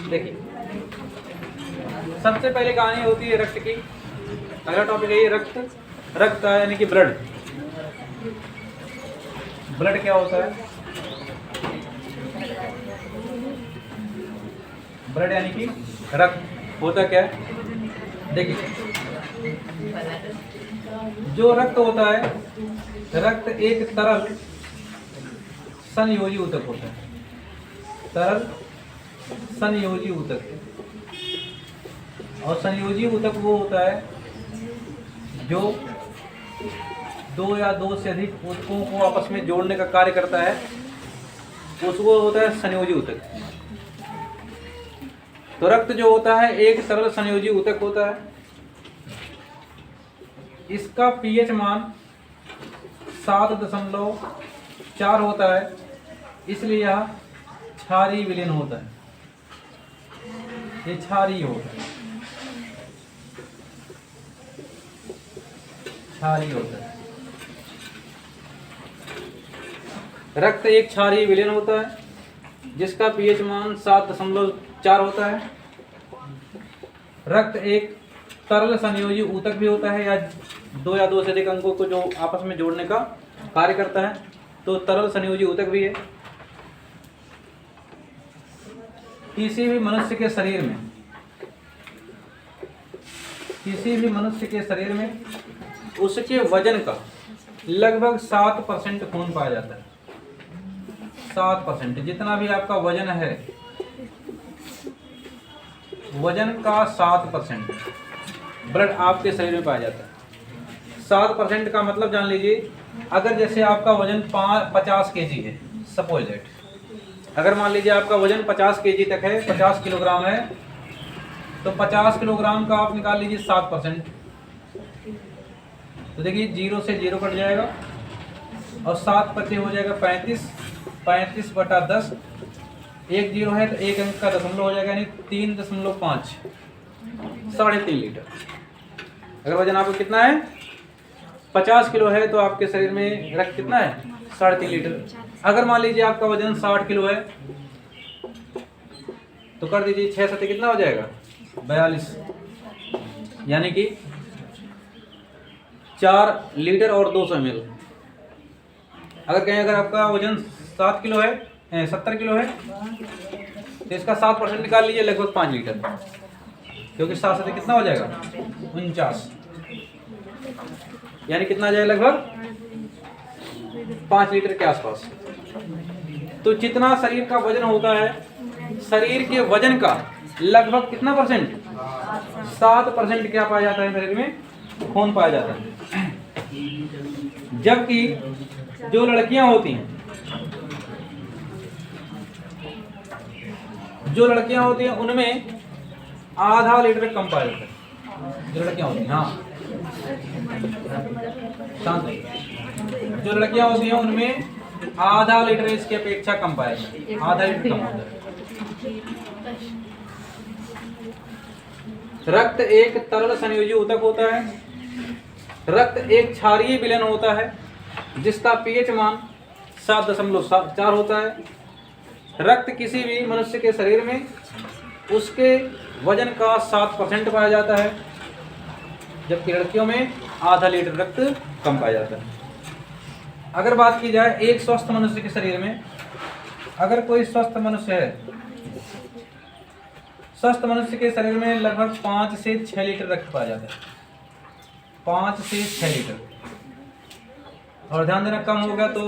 देखिए, सबसे पहले कहानी होती है रक्त की। अगला टॉपिक है ये रक्त। रक्त यानी कि ब्लड। ब्लड क्या होता है? ब्लड यानी कि रक्त होता क्या है? देखिए, जो रक्त होता है, रक्त एक तरल संयोजी ऊतक होता है। तरल संयोजी ऊतक। और संयोजी ऊतक वो होता है जो दो या दो से अधिक ऊतकों को आपस में जोड़ने का कार्य करता है, उसको होता है संयोजी ऊतक। तो रक्त जो होता है एक तरल संयोजी ऊतक होता है। इसका पीएच मान 7.4 होता है, इसलिए यह क्षारीय विलीन होता है। ये क्षारीय होता है, क्षारीय होता है। रक्त एक क्षारीय विलीन होता है जिसका पीएच मान 7.4 होता है। रक्त एक तरल संयोजी ऊतक भी होता है, या दो से अधिक अंगों को जो आपस में जोड़ने का कार्य करता है, तो तरल संयोजी ऊतक भी है। किसी भी मनुष्य के शरीर में उसके वजन का लगभग 7% खून पाया जाता है। 7%, जितना भी आपका वजन है, वजन का 7% ब्लड आपके शरीर में पाया जाता है। 7% का मतलब जान लीजिए, अगर जैसे आपका वजन 50 kg है, सपोज दैट, अगर मान लीजिए आपका वजन 50 kg तक है, 50 किलोग्राम है, तो 50 किलोग्राम का आप निकाल लीजिए 7%। तो देखिए 0 से 0 कट जाएगा और 7 पचे हो जाएगा 35, 35/10। 1 0 है तो 1 अंक का दशमलव हो जाएगा, यानी 3.5, 3.5 लीटर। अगर वजन आपका कितना है, 50 किलो है, तो आपके शरीर में रक्त कितना है, 3.5 लीटर। अगर मान लीजिए आपका वजन 60 किलो है, तो कर दीजिए 6 सत्ते कितना हो जाएगा, 42, यानी कि 4 लीटर और 200 ml। अगर कहें अगर आपका वजन 7 किलो है, 70 किलो है, तो इसका 7% निकाल लीजिए, लगभग 5 लीटर, क्योंकि 7 से कितना हो जाएगा, 49, यानी कितना आ जाएगा, लगभग 5 लीटर के आसपास। तो जितना शरीर का वजन होता है, शरीर के वजन का लगभग कितना परसेंट, 7% क्या पाया जाता है, शरीर में खून पाया जाता है। जबकि जो लड़कियां होती हैं, उनमें आधा लीटर कम पाया जाता है। जो लड़कियां होती हैं, हाँ शांत, जो लड़कियां होती हैं उनमें आधा लीटर इसकी अपेक्षा कम पाया जाता है, आधा लीटर कम होता है। रक्त एक तरल संयोजी ऊतक होता है। रक्त एक क्षारीय विलयन होता है जिसका पीएच मान 7.4 होता है। रक्त किसी भी मनुष्य के शरीर में उसके वजन का 7% पाया जाता है, जबकि लड़कियों में आधा लीटर रक्त कम पाया जाता है। अगर बात की जाए एक स्वस्थ मनुष्य के शरीर में, अगर कोई स्वस्थ मनुष्य है, स्वस्थ मनुष्य के शरीर में लगभग 5 से 6 लीटर रक्त पाया जाता है, 5 से 6 लीटर। और ध्यान देना, कम होगा तो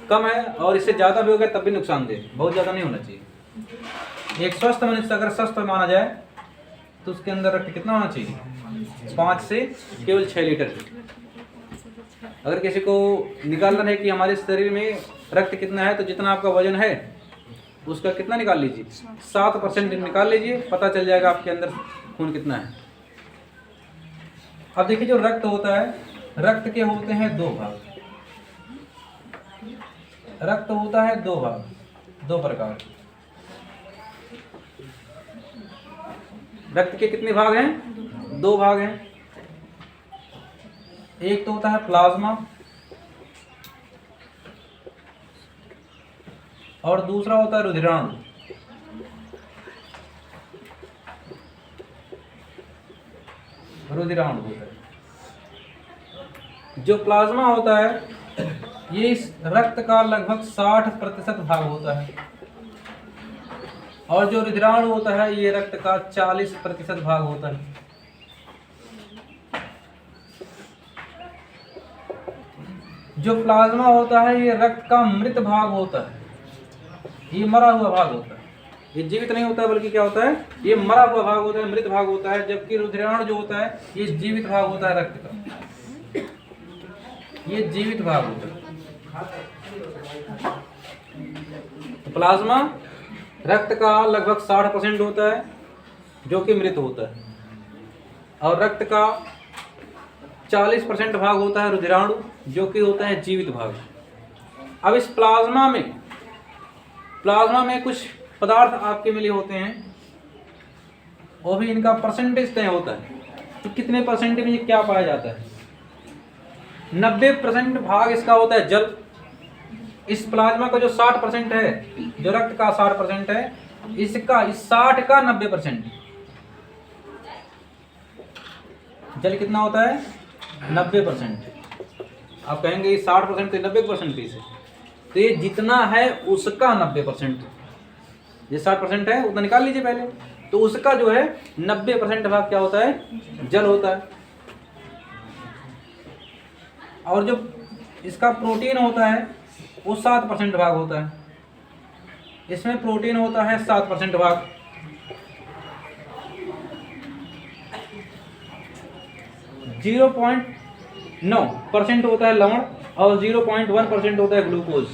कम है, और इससे ज़्यादा भी होगा तब भी नुकसानदेह, बहुत ज़्यादा नहीं होना चाहिए। एक स्वस्थ मनुष्य अगर स्वस्थ माना जाए तो उसके अंदर रक्त कितना होना चाहिए, 5 से केवल 6 लीटर। अगर किसी को निकालना है कि हमारे शरीर में रक्त कितना है, तो जितना आपका वजन है उसका कितना निकाल लीजिए, 7% निकाल लीजिए, पता चल जाएगा आपके अंदर खून कितना है। अब देखिए, जो रक्त होता है, रक्त के होते हैं 2 भाग। रक्त होता है 2 भाग, 2 प्रकार। रक्त के कितने भाग हैं, 2 भाग हैं। एक तो होता है प्लाज्मा और दूसरा होता है रुधिराणु। रुधिराणु होता है। जो प्लाज्मा होता है ये इस रक्त का लगभग 60% भाग होता है, और जो रुधिराणु होता है ये रक्त का 40% भाग होता है। जो प्लाज्मा होता है ये रक्त का मृत भाग होता है, ये मरा हुआ भाग होता है, ये जीवित नहीं होता है, बल्कि क्या होता है, ये मरा हुआ भाग होता है, मृत भाग होता है। जबकि रुधिराणु जो होता है ये जीवित भाग होता है रक्त का, ये जीवित भाग होता है। तो प्लाज्मा रक्त का लगभग 60% होता है जो कि मृत होता है, और रक्त का 40% भाग होता है रुधिराणु जो कि होता है जीवित भाग। अब इस प्लाज्मा में कुछ पदार्थ आपके मिले होते हैं, वो भी इनका परसेंटेज तय होता है कि कितने परसेंट में ये क्या पाया जाता है। 90% भाग इसका होता है जल। इस प्लाज्मा का जो 60% है, जो रक्त का 60% है, इसका इस 60 का 90%। जल कितना होता है? 90%। आप कहेंगे 60% तो 90% कैसे? तो ये जितना है उसका 90%। ये 60% है उतना निकाल लीजिए पहले, तो उसका जो है 90% भाग क्या होता है? जल होता है। और जो इसका प्रोटीन होता है वो 7% भाग होता है। इसमें प्रोटीन होता है 7% भाग। जीरो 0.9% होता है लवण और 0.1% होता है ग्लूकोज।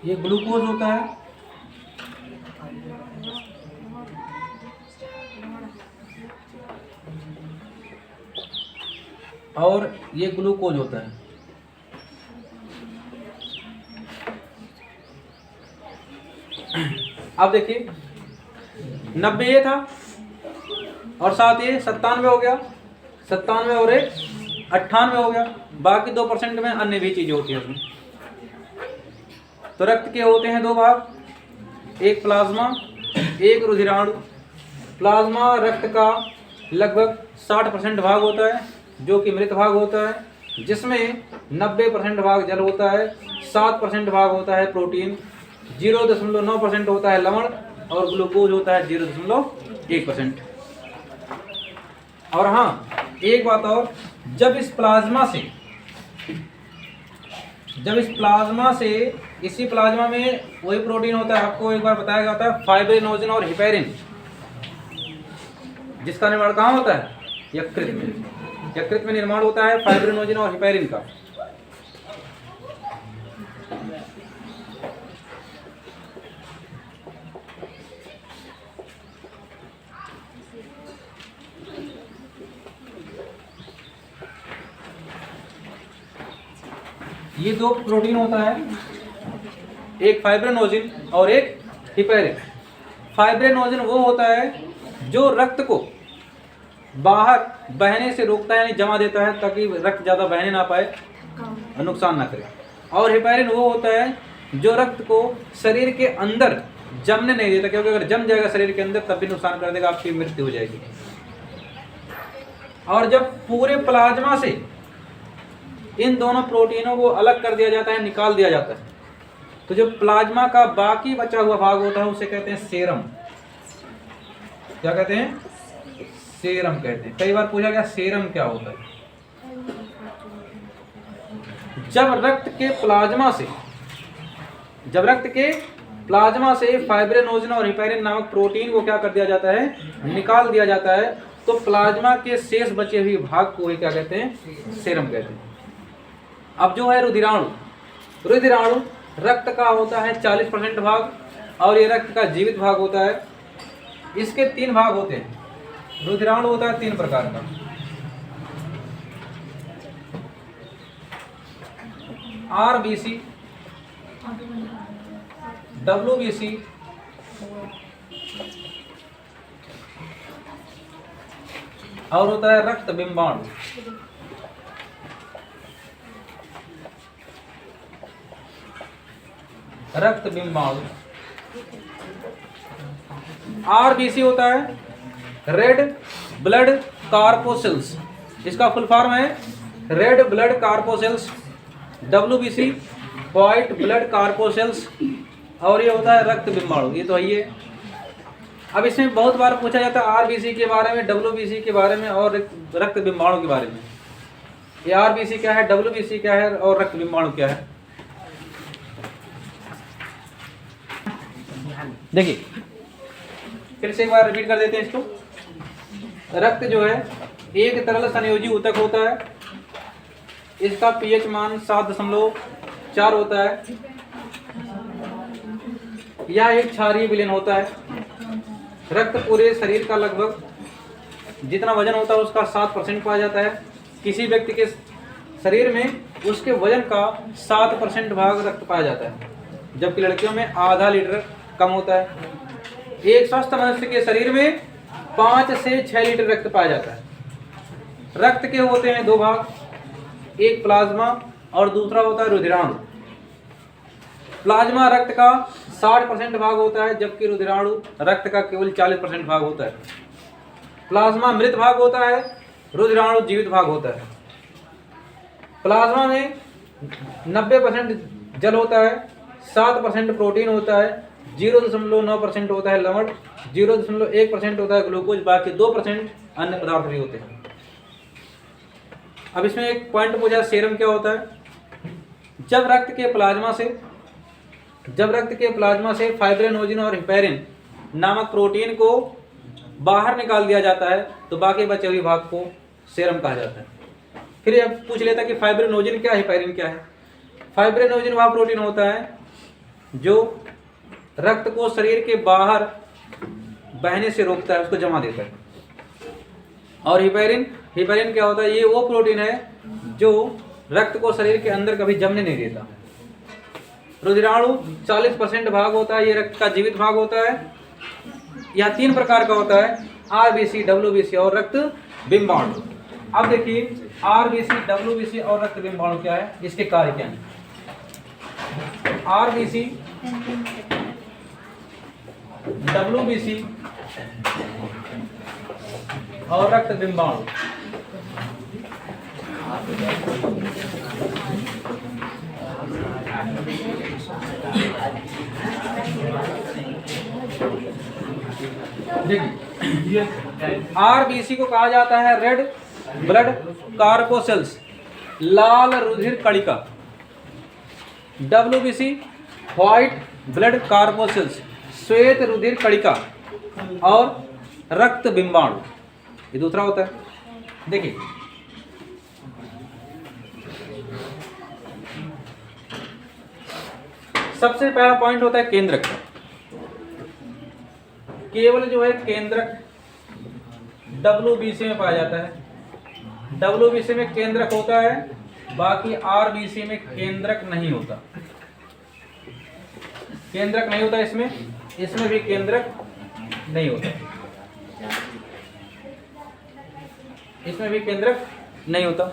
ये ग्लूकोज होता है, और ये ग्लूकोज होता है। अब देखिए 90 ये था और साथ ये 97 हो गया, 97 और एक 98 हो गया। बाकी 2% में अन्य भी चीजें होती है उसमें। तो रक्त के होते हैं दो भाग, एक प्लाज्मा, एक रुधिराणु। प्लाज्मा रक्त का लगभग 60% भाग होता है जो कि मृत भाग होता है, जिसमें 90% भाग जल होता है, 7% भाग होता है प्रोटीन, 0.9% होता है लवण और ग्लूकोज होता है 0.1%। और हाँ, एक बात और, जब इस प्लाज्मा से इसी प्लाज्मा में वही प्रोटीन होता है, आपको एक बार बताया गया था, फाइब्रिनोजन और हिपैरिन, जिसका निर्माण कहाँ होता है? यकृत में। यकृत में निर्माण होता है फाइब्रिनोजन और हिपैरिन का। ये दो प्रोटीन होता है, एक फाइब्रिनोजन और एक हिपैरिन। फाइब्रिनोजन वो होता है जो रक्त को बाहर बहने से रोकता है, यानी जमा देता है ताकि रक्त ज़्यादा बहने ना पाए, नुकसान ना करे। और हिपैरिन वो होता है जो रक्त को शरीर के अंदर जमने नहीं देता, क्योंकि अगर जम जाएगा शरीर के अंदर तब भी नुकसान कर देगा, आपकी मृत्यु हो जाएगी। और जब पूरे प्लाज्मा से इन दोनों प्रोटीनों को अलग कर दिया जाता है, निकाल दिया जाता है, तो जो प्लाज्मा का बाकी बचा हुआ भाग होता है उसे कहते हैं सेरम। क्या कहते हैं? सेरम कहते हैं। कई बार पूछा गया सेरम क्या होता है। जब रक्त के प्लाज्मा से फाइब्रिनोजन और हिपैरिन नामक प्रोटीन को क्या कर दिया जाता है? निकाल दिया जाता है, तो प्लाज्मा के शेष बचे हुए भाग को ही क्या कहते हैं? सेरम कहते हैं। अब जो है रुधिराणु रक्त का होता है 40% भाग, और ये रक्त का जीवित भाग होता है। इसके 3 भाग होते हैं। रुधिराणु होता है 3 प्रकार का। RBC, WBC और होता है रक्त बिंबाणु। रक्त बिंबाणु। आरबीसी होता है रेड ब्लड कार्पोसेल्स, इसका फुल फॉर्म है red blood corpuscles. WBC white blood corpuscles, और ये होता है रक्त बिंबाणु। ये तो है ये। अब इसमें बहुत बार पूछा जाता है आरबीसी के बारे में, डब्ल्यूबीसी के बारे में और रक्त बिंबाणु के बारे में। ये आरबीसी क्या है, डब्ल्यूबीसी क्या है और रक्त बिंबाणु क्या है। देखिए फिर से एक बार रिपीट कर देते हैं इसको। रक्त जो है एक तरल संयोजी ऊतक होता है, इसका पीएच मान 7.4 होता है। यह एक क्षारीय विलयन होता है। रक्त पूरे शरीर का लगभग जितना वजन होता है उसका 7% पाया जाता है। किसी व्यक्ति के शरीर में उसके वजन का 7% भाग रक्त पाया जाता है, जबकि लड़कियों में आधा लीटर कम होता है। एक स्वस्थ मनुष्य के शरीर में 5 से 6 लीटर रक्त पाया जाता है। रक्त के होते हैं दो भाग, एक प्लाज्मा और दूसरा होता है रुधिराणु। प्लाज्मा रक्त का 60% भाग होता है, जबकि रुधिराणु रक्त का केवल 40% भाग होता है। प्लाज्मा मृत भाग होता है, रुधिराणु जीवित भाग होता है। प्लाज्मा में 90% जल होता है, 7% प्रोटीन होता है, 0.9% होता है लवण, 0.1% होता है ग्लूकोज, बाकी 2% अन्य पदार्थ भी होते हैं। अब इसमें एक पॉइंट पूछा, सीरम क्या होता है। जब रक्त के प्लाज्मा से फाइब्रिनोजिन और हिपैरिन नामक प्रोटीन को बाहर निकाल दिया जाता है तो बाकी बचे हुए भाग को सीरम कहा जाता है। फिर अब पूछ लेता कि फाइब्रिनोजिन क्या है, हिपैरिन क्या है। फाइब्रिनोजिन वह प्रोटीन होता है जो रक्त को शरीर के बाहर बहने से रोकता है, उसको जमा देता है। और हिपैरिन क्या होता है, ये वो प्रोटीन है जो रक्त को शरीर के अंदर कभी जमने नहीं देता। रुधिराणु 40% भाग होता है, ये रक्त का जीवित भाग होता है। यह 3 प्रकार का होता है, आरबीसी, डब्ल्यूबीसी और रक्त बिंबाणु। अब देखिए आरबीसी, डब्ल्यूबीसी और रक्त बिंबाणु क्या है, इसके कार्य क्या है। आरबीसी, डब्ल्यूबीसी और रक्त बिंबाणु देखिए आरबीसी को कहा जाता है रेड ब्लड कार्पोसेल्स, लाल रुधिर कणिका। डब्ल्यूबीसी व्हाइट ब्लड कार्पोसेल्स, श्वेत रुधिर कणिका। और रक्त बिंबाणु ये दूसरा होता है। देखिए सबसे पहला पॉइंट होता है केंद्रक। केवल जो है केंद्रक डब्ल्यूबीसी में पाया जाता है। डब्ल्यूबीसी में केंद्रक होता है, बाकी आरबीसी में केंद्रक नहीं होता। केंद्रक नहीं होता इसमें भी केंद्रक नहीं होता, इसमें भी केंद्रक नहीं होता।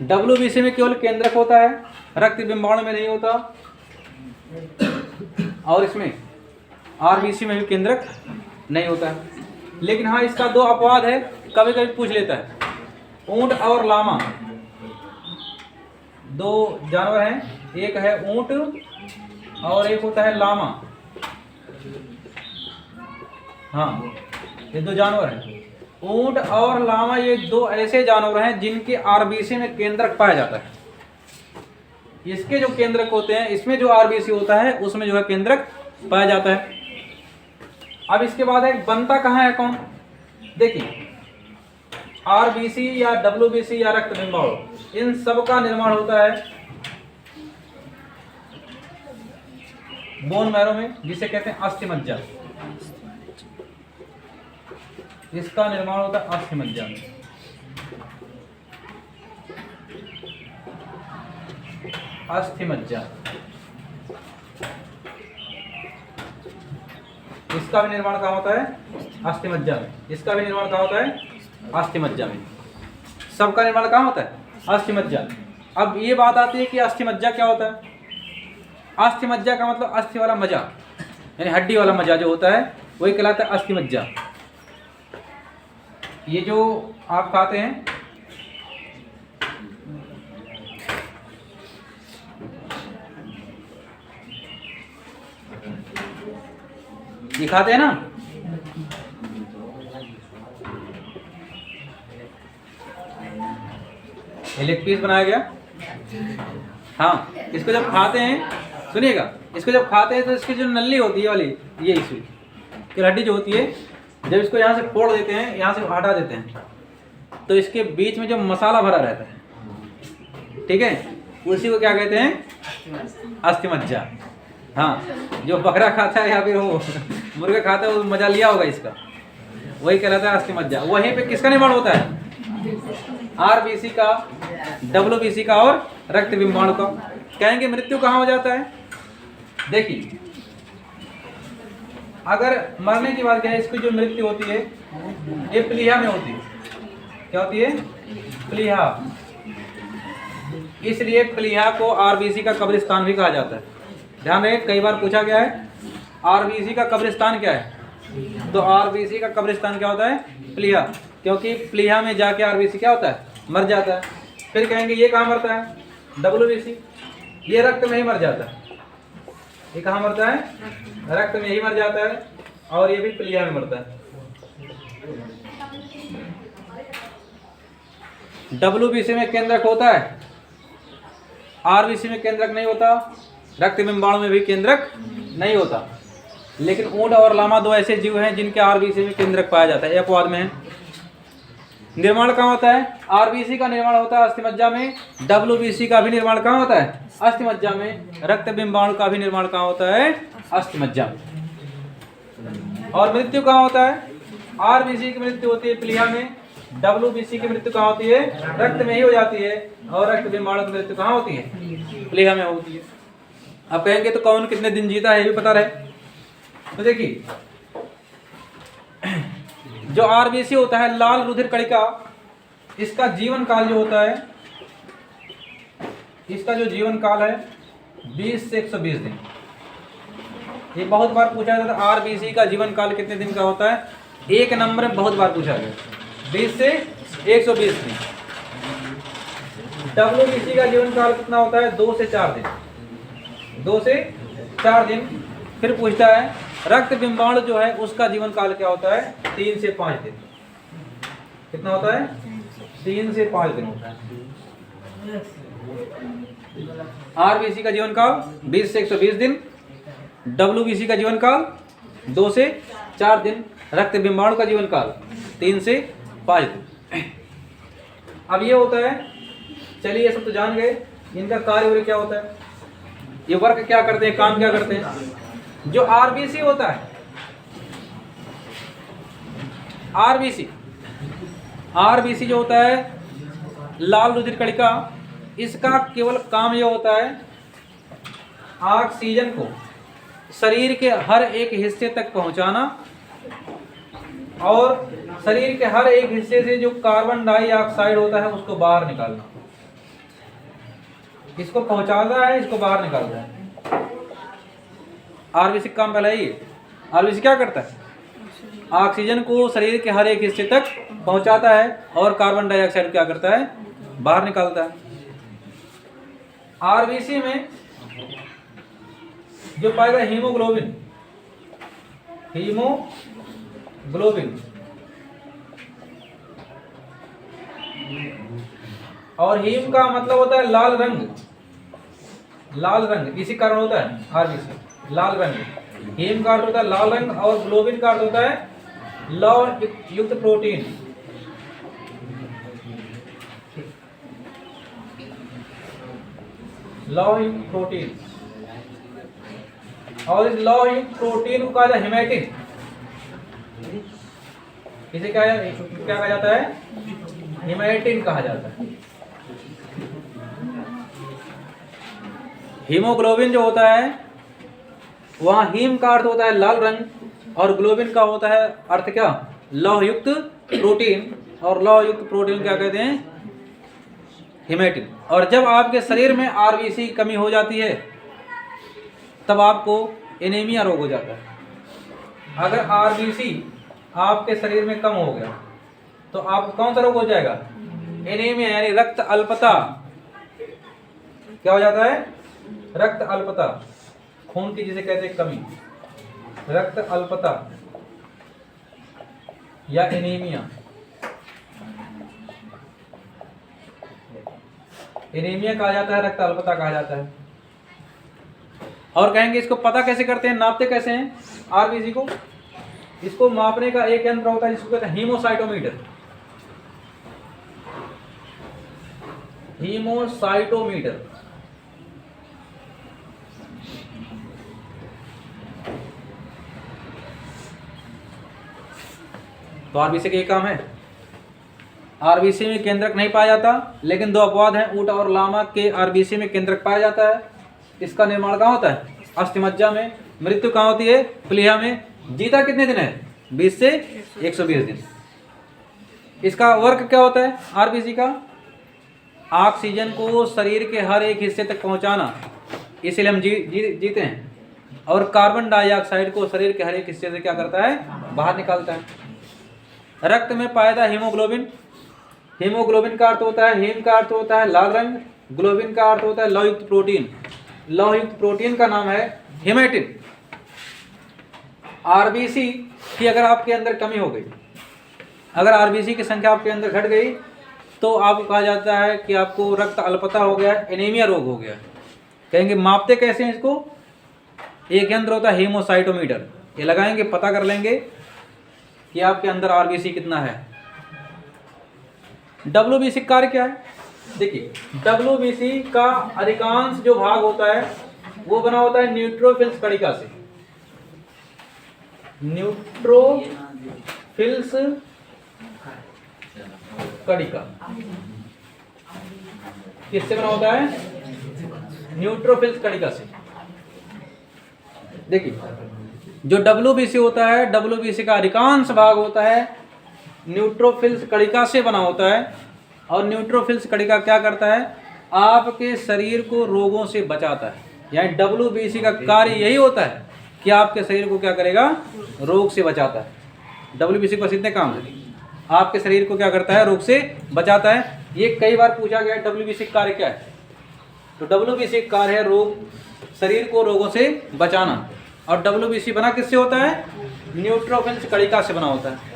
डब्ल्यूबीसी में केवल केंद्रक होता है, रक्त बिंबाणु में नहीं होता, और इसमें आरबीसी में भी केंद्रक नहीं होता है। लेकिन हाँ, इसका 2 अपवाद है, कभी कभी पूछ लेता है। ऊंट और लामा 2 जानवर हैं, एक है ऊंट और एक होता है लामा। हाँ, ये 2 जानवर हैं। ऊंट और लामा ये 2 ऐसे जानवर हैं जिनके आरबीसी में केंद्रक पाया जाता है। इसके जो केंद्रक होते हैं, इसमें जो आरबीसी होता है उसमें जो है केंद्रक पाया जाता है। अब इसके बाद है बनता कहाँ है कौन। देखिए आरबीसी या डब्ल्यूबीसी या रक्त बिंबाणु, इन सब का निर्माण होता है बोन मैरो में, जिसे कहते हैं अस्थि मज्जा। इसका निर्माण होता है अस्थि मज्जा में। अस्थि मज्जा, इसका भी निर्माण कहाँ होता है, अस्थि मज्जा में। इसका भी निर्माण कहाँ होता है, अस्थि मज्जा में। सबका निर्माण कहाँ होता है, अस्थि मज्जा। अब ये बात आती है कि अस्थि मज्जा क्या होता है। अस्थि मज्जा का मतलब अस्थि वाला मजा, यानी हड्डी वाला मजा जो होता है वही कहलाता है अस्थि मज्जा। ये जो आप खाते हैं ये खाते हैं ना, ये लेग पीस बनाया गया। हाँ, इसको जब खाते हैं, सुनिएगा, इसको जब खाते हैं तो इसकी जो नली होती है वाली, ये इसकी हड्डी जो होती है, जब इसको यहाँ से फोड़ देते हैं, यहाँ से हटा देते हैं, तो इसके बीच में जो मसाला भरा रहता है, ठीक है, उसी को क्या कहते हैं, अस्थि मज्जा। हाँ, जो बकरा खाता है या फिर वो मुर्गा खाता है, वो मजा लिया होगा इसका, वही कहलाता है अस्थि मज्जा। वहीं पे किसका निर्माण होता है, आरबीसी का, डब्ल्यूबीसी का और रक्त बिंबाणु का। कहेंगे मृत्यु कहाँ हो जाता है। देखिए, अगर मरने की बात करें, इसकी जो मृत्यु होती है ये प्लीहा में होती है। क्या होती है, प्लीहा। इसलिए प्लीहा को आरबीसी का कब्रिस्तान भी कहा जाता है। ध्यान रहे, कई बार पूछा गया है आरबीसी का कब्रिस्तान क्या है, तो आरबीसी का कब्रिस्तान क्या होता है, प्लीहा, क्योंकि प्लीहा में जाके आरबीसी क्या होता है, मर जाता है। फिर कहेंगे ये कहाँ मरता है, डब्ल्यूबीसी, ये रक्त में ही मर जाता है। ये कहाँ मरता है, रक्त में ही मर जाता है, और ये भी प्लीहा में मरता है। डब्ल्यूबीसी में केंद्रक होता है, आरबीसी में केंद्रक नहीं होता, रक्त बिंबाणु में भी केंद्रक नहीं होता। लेकिन ऊंट और लामा दो ऐसे जीव हैं जिनके आरबीसी में केंद्रक पाया जाता है, अपवाद में है। निर्माण कहाँ होता है, आरबीसी का निर्माण होता है अस्थि मज्जा में, डब्ल्यूबीसी का भी निर्माण कहाँ होता है, अस्थि मज्जा में, रक्त बिंबाणु का भी निर्माण कहाँ होता है, अस्थि मज्जा में। और मृत्यु कहाँ होता है, आरबीसी की मृत्यु होती है प्लीहा में, डब्ल्यूबीसी की मृत्यु कहाँ होती है, रक्त में ही हो जाती है, और रक्त बिंबाणु की मृत्यु कहाँ होती है, प्लीहा में होती है। अब कहेंगे तो कौन कितने दिन जीता है ये भी पता रहे। तो देखिए, जो आरबीसी होता है, लाल रुधिर कणिका, इसका जीवन काल जो होता है, इसका जो जीवन काल है 20 से 120 दिन। ये बहुत बार पूछा जाता है आरबीसी का जीवन काल कितने दिन का होता है, एक नंबर में बहुत बार पूछा गया, 20 से 120 दिन। डब्ल्यूबीसी का जीवन काल कितना होता है, 2 से 4 दिन, 2 से 4 दिन। फिर पूछता है रक्त बिंबाणु जो है उसका जीवन काल क्या होता है, 3 से 5 दिन। कितना होता है, 3 से 5 दिन होता है। आरबीसी का जीवन काल 20 से 120 दिन, डब्ल्यूबीसी का जीवन काल 2 से 4 दिन, रक्त बिंबाणु का जीवन काल 3 से 5 दिन। अब ये होता है, चलिए ये सब तो जान गए, इनका कार्य क्या होता है, ये वर्क क्या करते हैं, काम क्या करते हैं। जो आरबीसी होता है, आरबीसी जो होता है, लाल रुधिर कणिका, इसका केवल काम ये होता है ऑक्सीजन को शरीर के हर एक हिस्से तक पहुंचाना, और शरीर के हर एक हिस्से से जो कार्बन डाइऑक्साइड होता है उसको बाहर निकालना। इसको पहुंचाता है, इसको बाहर निकालता है। आरबीसी का काम पहला ही है। आरबीसी क्या करता है, ऑक्सीजन को शरीर के हर एक हिस्से तक पहुंचाता है, और कार्बन डाइऑक्साइड क्या करता है, बाहर निकालता है। आरबीसी में जो पाएगा हीमोग्लोबिन, और हीम का मतलब होता है लाल रंग, लाल रंग, इसी कारण होता है आरबीसी लाल रंग। हीम का अर्थ होता है लाल रंग, और ग्लोबिन का अर्थ होता है लौह युक्त प्रोटीन। लौह युक्त प्रोटीन, और इस लौह युक्त प्रोटीन को कहा जाता है हेमेटिन। इसे क्या कहा जाता है, हेमेटिन कहा जाता है। हीमोग्लोबिन जो होता है, वहाँ हीम का अर्थ होता है लाल रंग, और ग्लोबिन का होता है अर्थ क्या, लौह युक्त प्रोटीन। और लौह युक्त प्रोटीन क्या कहते हैं, हेमेटिन। और जब आपके शरीर में आरबीसी की कमी हो जाती है तब आपको एनीमिया रोग हो जाता है। अगर आरबीसी आपके शरीर में कम हो गया तो आपको कौन सा रोग हो जाएगा? एनीमिया, यानी रक्त अल्पता। क्या हो जाता है? रक्त अल्पता, खून की जिसे कहते हैं कमी, रक्त अल्पता या एनीमिया। एनीमिया कहा जाता है, रक्त अल्पता कहा जाता है। और कहेंगे इसको पता कैसे करते हैं, नापते कैसे हैं आरबीसी को? इसको मापने का एक यंत्र होता है जिसको कहते हैं हीमोसाइटोमीटर। हीमोसाइटोमीटर। तो आरबीसी का ये काम है। आरबीसी में केंद्रक नहीं पाया जाता, लेकिन दो अपवाद हैं, ऊंट और लामा के आरबीसी में केंद्रक पाया जाता है। इसका निर्माण कहाँ होता है? अस्थिमज्जा में। मृत्यु कहाँ होती है? प्लीहा में। जीता कितने दिन है? 20 से 120 दिन। इसका वर्क क्या होता है आरबीसी का? ऑक्सीजन को शरीर के हर एक हिस्से तक पहुंचाना, इसलिए हम जीते हैं। और कार्बन डाइऑक्साइड को शरीर के हर एक हिस्से से क्या करता है? बाहर निकालता है। रक्त में पाया हीमोग्लोबिन। हीमोग्लोबिन का अर्थ होता है, हीम का अर्थ होता है लाल रंग, ग्लोबिन का अर्थ होता है लौहयुक्त प्रोटीन। लौहयुक्त प्रोटीन का नाम है हेमेटिन। आरबीसी की अगर आपके अंदर कमी हो गई, अगर आरबीसी की संख्या आपके अंदर घट गई तो आपको कहा जाता है कि आपको रक्त अल्पता हो गया, एनीमिया रोग हो गया। कहेंगे मापते कैसे हैं इसको? एक यंत्र होता है हीमोसाइटोमीटर, ये लगाएंगे, पता कर लेंगे कि आपके अंदर आरबीसी कितना है। डब्ल्यूबीसी का कार्य क्या है? देखिए, डब्ल्यूबीसी का अधिकांश जो भाग होता है वो बना होता है न्यूट्रोफिल्स कणिका से। न्यूट्रोफिल्स कणिका किससे बना होता है? न्यूट्रोफिल्स कणिका से। देखिए, जो डब्ल्यूबीसी होता है, डब्ल्यूबीसी का अधिकांश भाग होता है न्यूट्रोफिल्स कणिका से बना होता है। और न्यूट्रोफिल्स कणिका क्या करता है? आपके शरीर को रोगों से बचाता है। यानी डब्ल्यूबीसी का कार्य यही होता है कि आपके शरीर को क्या करेगा? रोग से बचाता है। डब्ल्यूबीसी को इतने काम है, आपके शरीर को क्या करता है? रोग से बचाता है। ये कई बार पूछा गया है डब्ल्यूबीसी का कार्य क्या है। तो डब्ल्यूबीसी का कार्य है रोग, शरीर को रोगों से बचाना। और डब्ल्यूबीसी बना किससे होता है? न्यूट्रोफिल्स कणिका से बना होता है।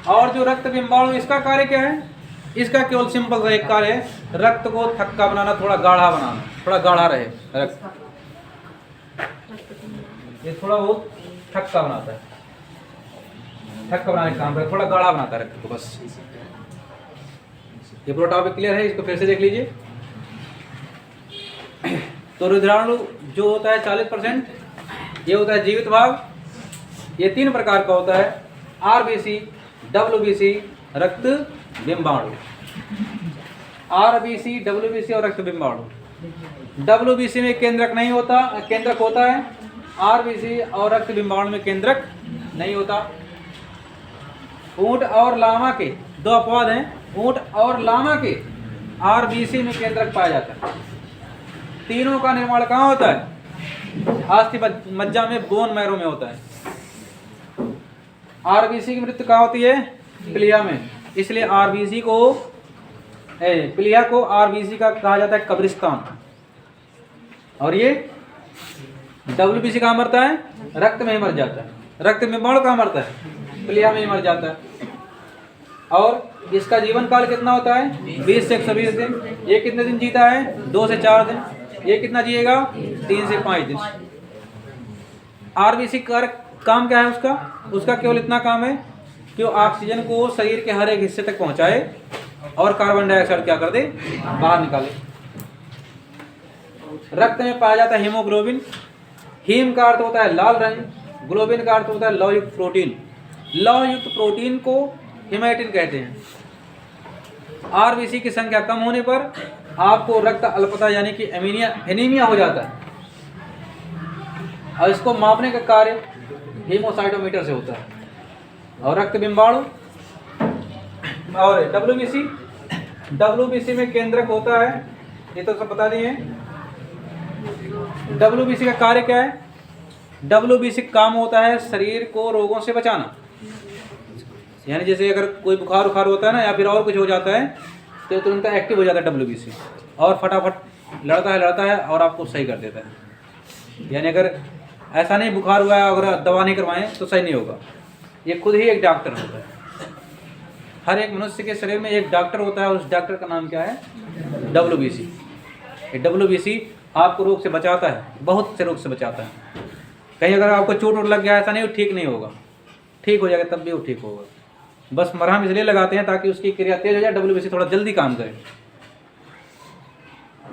और जो रक्त बिंबाणु, इसका कार्य क्या है? इसका केवल सिंपल सा एक कार्य है, रक्त को थक्का बनाना, थोड़ा गाढ़ा बनाना, थोड़ा गाढ़ा रहे रक्त। ये थोड़ा बहुत थक्का बनाता है, थक्का बनाने का काम है, थोड़ा गाढ़ा बनाता है रक्त को, बस। ये पूरा टॉपिक क्लियर है? इसको फिर से देख लीजिए। तो रुधिराणु जो होता है 40%, ये होता है जीवित भाग। ये 3 प्रकार का होता है, आरबीसी, डब्ल्यूबीसी, रक्त बिंबाणु। आरबीसी, डब्ल्यूबीसी और रक्त बिंबाणु। डब्ल्यूबीसी में केंद्रक नहीं होता, केंद्रक होता है। आरबीसी और रक्त बिंबाणु में केंद्रक नहीं होता। ऊंट और लामा के 2 अपवाद हैं। ऊंट और लामा के आरबीसी में केंद्रक पाया जाता है। तीनों का निर्माण कहाँ होता है? अस्थि मज्जा में, बोन मैरो में होता है। आरबीसी की मृत्यु कहाँ होती है? प्लीहा में। इसलिए आरबीसी को, प्लीहा को आरबीसी का कहा जाता है कब्रिस्तान। और ये डब्ल्यूबीसी कहाँ मरता है? रक्त में ही मर जाता है। रक्त बिंबाणु कहाँ मरता है? प्लीहा में ही मर जाता है। और इसका जीवन काल कितना होता है? 20 से 120 दिन। ये कितने दिन जीता है? 2 से 4 दिन। ये कितना जिएगा? 3 से 5 दिन। आरबीसी का काम क्या है उसका? उसका केवल इतना काम है कि वो ऑक्सीजन को शरीर के हर एक हिस्से तक पहुंचाए और कार्बन डाइऑक्साइड क्या कर दे? बाहर निकाले। रक्त में पाया जाता है हीमोग्लोबिन। हीम का अर्थ होता है लाल रंग, ग्लोबिन का अर्थ होता है लौहयुक्त प्रोटीन। लौहयुक्त प्रोटीन को हेमेटिन कहते हैं। आरबीसी की संख्या कम होने पर आपको रक्त अल्पता यानी कि एनीमिया हो जाता है। और इसको मापने का कार्य हीमोसाइटोमीटर से होता है। और रक्त बिंबाणु और डब्ल्यूबीसी WBC में केंद्रक होता है, ये तो सब बता दिए। WBC का कार्य क्या है? WBC काम होता है शरीर को रोगों से बचाना। यानी जैसे अगर कोई बुखार होता है ना, या फिर और कुछ हो जाता है, तो तुरंत एक्टिव हो जाता है WBC और फटाफट लड़ता है और आपको सही कर देता है। यानी अगर ऐसा नहीं बुखार हुआ है, अगर दवा नहीं करवाएं तो सही नहीं होगा। ये खुद ही एक डॉक्टर होता है। हर एक मनुष्य के शरीर में एक डॉक्टर होता है, और उस डॉक्टर का नाम क्या है? WBC। ये WBC आपको रोग से बचाता है, बहुत से रोग से बचाता है। कहीं अगर आपको चोट लग गया, ऐसा नहीं ठीक नहीं होगा, ठीक हो जाएगा, तब भी वो ठीक होगा। बस मरहम इसलिए लगाते हैं ताकि उसकी क्रिया तेज हो जाए, WBC थोड़ा जल्दी काम करे।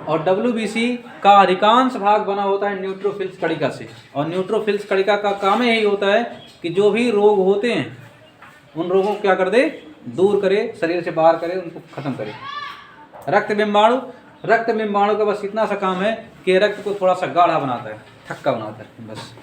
और WBC का अधिकांश भाग बना होता है न्यूट्रोफिल्स कणिका से, और न्यूट्रोफिल्स कणिका का काम यही होता है कि जो भी रोग होते हैं उन रोगों को क्या कर दे? दूर करे, शरीर से बाहर करे, उनको खत्म करे। रक्त बिंबाणु का बस इतना सा काम है कि रक्त को थोड़ा सा गाढ़ा बनाता है, थक्का बनाता है, बस